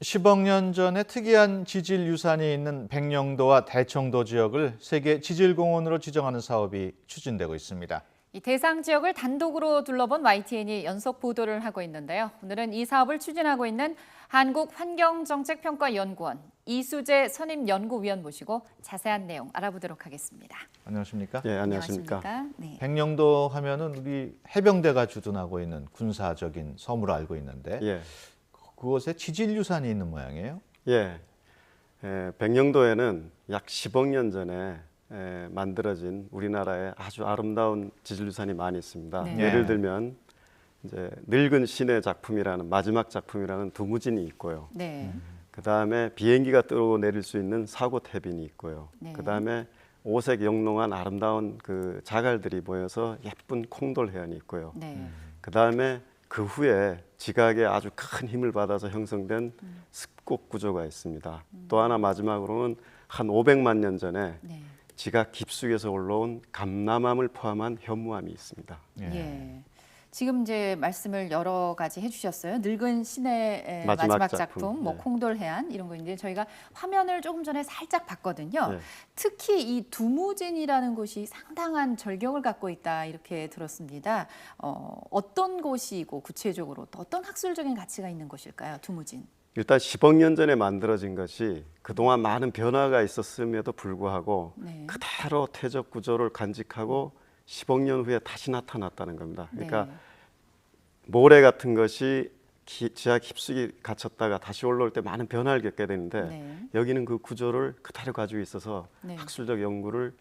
10억 년 전에 특이한 지질 유산이 있는 백령도와 대청도 지역을 세계 지질공원으로 지정하는 사업이 추진되고 있습니다. 이 대상 지역을 단독으로 둘러본 YTN이 연속 보도를 하고 있는데요. 오늘은 이 사업을 추진하고 있는 한국환경정책평가연구원 이수재 선임연구위원 모시고 자세한 내용 알아보도록 하겠습니다. 안녕하십니까? 네, 안녕하십니까? 네. 백령도 하면은 우리 해병대가 주둔하고 있는 군사적인 섬으로 알고 있는데 예, 그곳에 지질 유산이 있는 모양이에요. 예. 백령도에는 약 10억 년 전에 만들어진 우리나라의 아주 아름다운 지질유산이 많이 있습니다. 네. 예를 들면 이제 늙은 신의 작품이라는 마지막 작품이라는 두무진이 있고요. 네. 그 다음에 비행기가 뜨고 내릴 수 있는 사고태빈이 있고요. 네. 그 다음에 오색 영롱한 아름다운 그 자갈들이 모여서 예쁜 콩돌해안이 있고요. 네. 그 다음에 그 후에 지각에 아주 큰 힘을 받아서 형성된 습곡 구조가 있습니다. 또 하나 마지막으로는 한 500만 년 전에 네. 지각 깊숙에서 올라온 감남암을 포함한 현무암이 있습니다. 예. 지금 이제 말씀을 여러 가지 해주셨어요. 늙은 신의 마지막 작품, 뭐 네. 콩돌해안 이런 거 있는데 저희가 화면을 조금 전에 살짝 봤거든요. 네. 특히 이 두무진이라는 곳이 상당한 절경을 갖고 있다 이렇게 들었습니다. 어떤 곳이고 구체적으로 또 어떤 학술적인 가치가 있는 곳일까요? 두무진. 일단 10억 년 전에 만들어진 것이 그동안 많은 변화가 있었음에도 불구하고 네. 그대로 퇴적 구조를 간직하고 10억 년 후에 다시 나타났다는 겁니다. 그러니까 네. 모래 같은 것이 지하 깊숙이 갇혔다가 다시 올라올 때 많은 변화를 겪게 되는데 네. 여기는 그 구조를 그대로 가지고 있어서 네. 학술적 연구를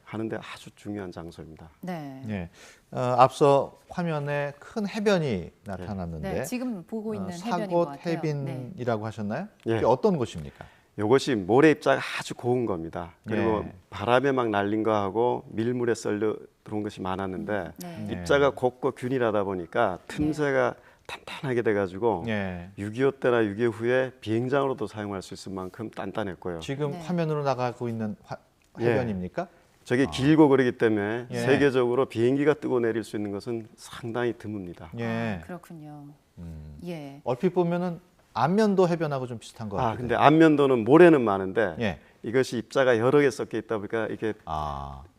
하는데 아주 중요한 장소입니다. 네. 예. 앞서 화면에 큰 해변이 나타났는데 네. 지금 보고 있는 해변인 것 사곳 같아요. 네. 해변이라고 하셨나요? 예. 이게 어떤 곳입니까? 이것이 모래 입자가 아주 고운 겁니다. 그리고 예. 바람에 막 날린 거하고 밀물에 썰려 들어온 것이 많았는데 네. 입자가 곱고 균일하다 보니까 틈새가 탄탄하게 돼가지고 예. 6.25 때나 6.25 후에 비행장으로도 사용할 수 있을 만큼 단단했고요. 지금 네. 화면으로 나가고 있는 예. 해변입니까? 저게 길고 그러기 때문에 예. 세계적으로 비행기가 뜨고 내릴 수 있는 것은 상당히 드뭅니다. 예. 그렇군요. 음. 예. 얼핏 보면은 안면도 해변하고 좀 비슷한 것 같아요. 근데 안면도는 모래는 많은데 예. 이것이 입자가 여러 개 섞여 있다 보니까 이게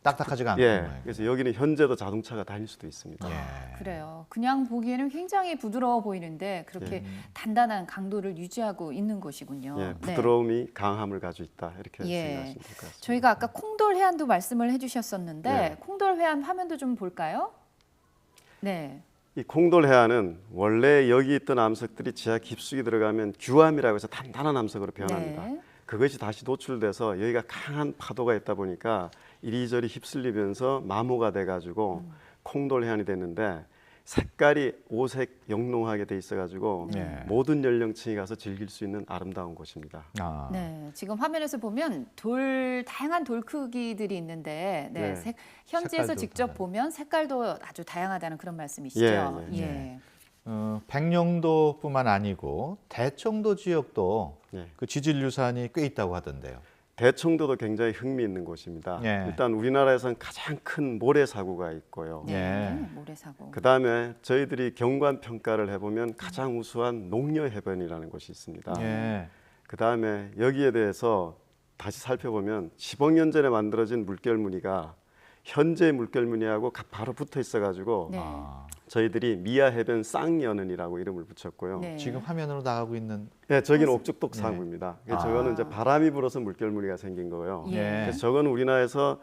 딱딱하지가 않고. 그래서 여기는 현재도 자동차가 다닐 수도 있습니다. 예. 그래요. 그냥 보기에는 굉장히 부드러워 보이는데 그렇게 단단한 강도를 유지하고 있는 곳이군요. 예, 네. 부드러움이 강함을 가지고 있다 이렇게 예. 생각하시면 될 것 같습니다. 저희가 아까 콩돌 해안도 말씀을 해주셨었는데 네. 콩돌 해안 화면도 좀 볼까요? 네. 이 콩돌 해안은 원래 여기 있던 암석들이 지하 깊숙이 들어가면 규암이라고 해서 단단한 암석으로 변합니다. 네. 그것이 다시 노출돼서 여기가 강한 파도가 있다 보니까 이리저리 휩쓸리면서 마모가 돼가지고 콩돌 해안이 됐는데 색깔이 오색 영롱하게 돼 있어가지고 네. 모든 연령층이 가서 즐길 수 있는 아름다운 곳입니다. 네, 지금 화면에서 보면 다양한 돌 크기들이 있는데 네. 현지에서 색깔도 직접 다르고. 보면 색깔도 아주 다양하다는 그런 말씀이시죠? 예, 예. 백령도뿐만 아니고 대청도 지역도 예. 그 지질 유산이 꽤 있다고 하던데요. 대청도도 굉장히 흥미있는 곳입니다. 예. 일단 우리나라에서는 가장 큰 모래사고가 있고요. 네, 예. 모래사고. 그 다음에 저희들이 경관 평가를 해보면 가장 우수한 농려해변이라는 곳이 있습니다. 예. 그 다음에 여기에 대해서 다시 살펴보면 10억 년 전에 만들어진 물결무늬가 현재 물결무늬하고 바로 붙어 있어가지고 네. 저희들이 미아해변 쌍연은이라고 이름을 붙였고요. 네. 지금 화면으로 나가고 있는 네, 저기는 옥죽독사구입니다. 아. 저거는 이제 바람이 불어서 물결무늬가 생긴 거고요. 예. 그래서 저거는 우리나라에서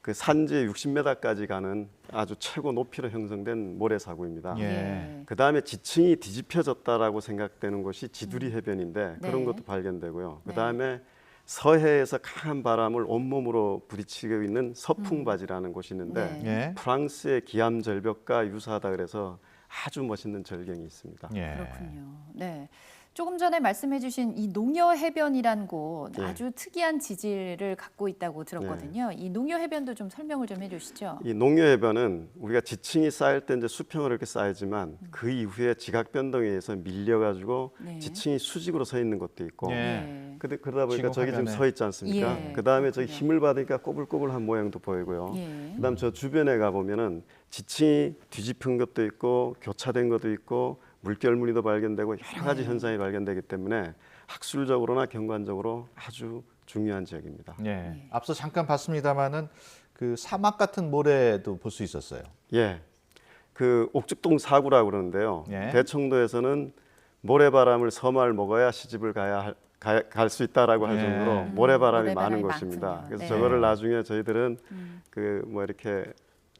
그 산지 60m까지 가는 아주 최고 높이로 형성된 모래사구입니다. 예. 그 다음에 지층이 뒤집혀졌다라고 생각되는 곳이 지두리 해변인데 네. 그런 것도 발견되고요. 그 네. 다음에 서해에서 강한 바람을 온몸으로 부딪히고 있는 서풍바지라는 곳이 있는데 네. 예. 프랑스의 기암 절벽과 유사하다 그래서 아주 멋있는 절경이 있습니다. 예. 그렇군요. 네. 조금 전에 말씀해주신 이 농여해변이란 곳 예. 아주 특이한 지질을 갖고 있다고 들었거든요. 이 농여해변도 좀 설명을 좀 해주시죠. 이 농여해변은 우리가 지층이 쌓일 때 이제 수평으로 이렇게 쌓이지만 그 이후에 지각 변동에 의해서 밀려가지고 네. 지층이 수직으로 서 있는 것도 있고 예. 근데 그러다 보니까 지금 저기 지금 화면에. 서 있지 않습니까? 예, 그 다음에 저기 그렇군요. 힘을 받으니까 꼬불꼬불한 모양도 보이고요. 예. 그다음 저 주변에 가 보면은 지층이 뒤집힌 것도 있고 교차된 것도 있고 물결무늬도 발견되고 여러 가지 현상이 발견되기 때문에 학술적으로나 경관적으로 아주 중요한 지역입니다. 예. 앞서 잠깐 봤습니다마는 그 사막 같은 모래도 볼 수 있었어요. 예, 그 옥죽동 사구라고 그러는데요. 예. 대청도에서는 모래바람을 서마를 먹어야 시집을 갈 수 있다라고 할 예. 정도로 모래바람이 모래바람이 많은 많군요. 곳입니다. 그래서 네. 저거를 나중에 저희들은 그 뭐 이렇게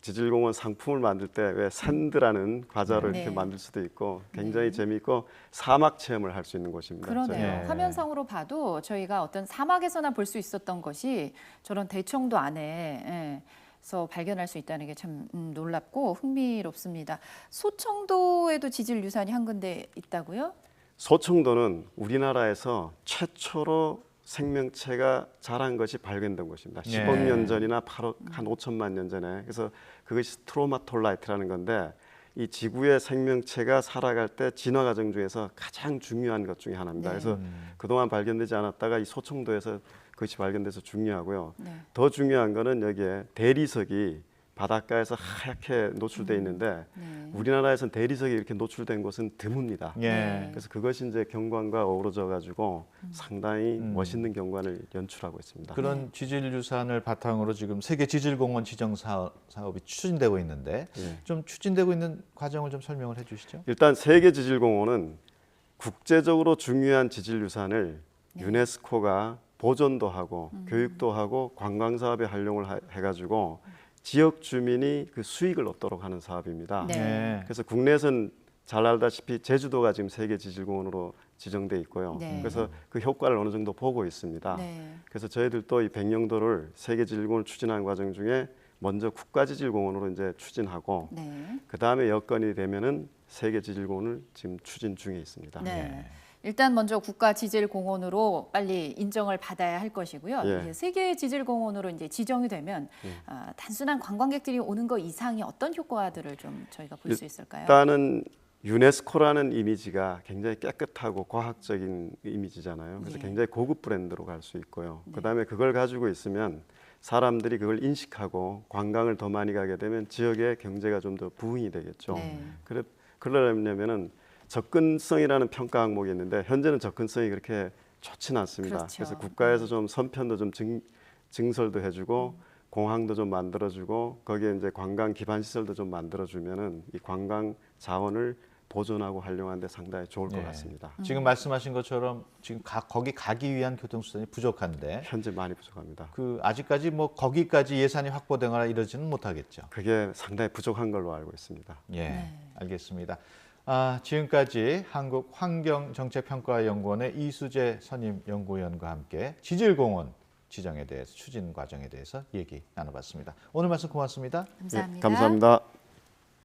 지질공원 상품을 만들 때 왜 샌드라는 과자를 네. 이렇게 만들 수도 있고 굉장히 재미있고 사막 체험을 할 수 있는 곳입니다. 그러네요. 예. 화면상으로 봐도 저희가 어떤 사막에서나 볼 수 있었던 것이 저런 대청도 안에서 발견할 수 있다는 게 참 놀랍고 흥미롭습니다. 소청도에도 지질 유산이 한 군데 있다고요? 소청도는 우리나라에서 최초로 생명체가 자란 것이 발견된 곳입니다. 예. 10억 년 전이나 한 5천만 년 전에. 그래서 그것이 스트로마톨라이트라는 건데 이 지구의 생명체가 살아갈 때 진화 과정 중에서 가장 중요한 것 중에 하나입니다. 네. 그래서 그동안 발견되지 않았다가 이 소청도에서 그것이 발견돼서 중요하고요. 네. 더 중요한 거는 여기에 대리석이 바닷가에서 하얗게 노출돼 있는데 네. 우리나라에서는 대리석이 이렇게 노출된 곳은 드뭅니다. 예. 그래서 그것이 이제 경관과 어우러져 가지고 상당히 멋있는 경관을 연출하고 있습니다. 그런 지질 유산을 바탕으로 지금 세계 지질공원 지정 사업이 추진되고 있는데 예. 좀 추진되고 있는 과정을 좀 설명을 해주시죠. 일단 세계지질공원은 국제적으로 중요한 지질유산을 유네스코가 보존도 하고 교육도 하고 관광 사업에 활용을 해가지고 지역 주민이 그 수익을 얻도록 하는 사업입니다. 네. 예. 그래서 국내에선 잘 알다시피 제주도가 지금 세계지질공원으로 지정돼 있고요. 네. 그래서 그 효과를 어느 정도 보고 있습니다. 네. 그래서 저희들도 이 백령도를 세계지질공원을 추진하는 과정 중에 먼저 국가지질공원으로 이제 추진하고 네. 그 다음에 여건이 되면은 세계지질공원을 지금 추진 중에 있습니다. 네. 일단 먼저 국가지질공원으로 빨리 인정을 받아야 할 것이고요. 예. 이제 세계지질공원으로 이제 지정이 되면 단순한 관광객들이 오는 것 이상의 어떤 효과들을 좀 저희가 볼 수 있을까요? 일단은 유네스코라는 이미지가 굉장히 깨끗하고 과학적인 이미지잖아요. 그래서 예. 굉장히 고급 브랜드로 갈 수 있고요. 그다음에 그걸 가지고 있으면 사람들이 그걸 인식하고 관광을 더 많이 가게 되면 지역의 경제가 좀 더 부흥이 되겠죠. 네. 그러려면은 접근성이라는 평가 항목이 있는데 현재는 접근성이 그렇게 좋지는 않습니다. 그렇죠. 그래서 국가에서 좀 선편도 좀 증설도 해주고 공항도 좀 만들어주고 거기에 이제 관광 기반 시설도 좀 만들어주면은 이 관광 자원을 보존하고 활용하는데 상당히 좋을 것 예. 같습니다. 지금 말씀하신 것처럼 지금 거기 가기 위한 교통수단이 부족한데 현재 많이 부족합니다. 그 아직까지 뭐 거기까지 예산이 확보되거나 이러지는 못하겠죠. 그게 상당히 부족한 걸로 알고 있습니다. 예, 알겠습니다. 지금까지 한국환경정책평가연구원의 이수재 선임 연구위원과 함께 지질공원 지정에 대해서 추진 과정에 대해서 얘기 나눠봤습니다. 오늘 말씀 고맙습니다. 감사합니다. 감사합니다.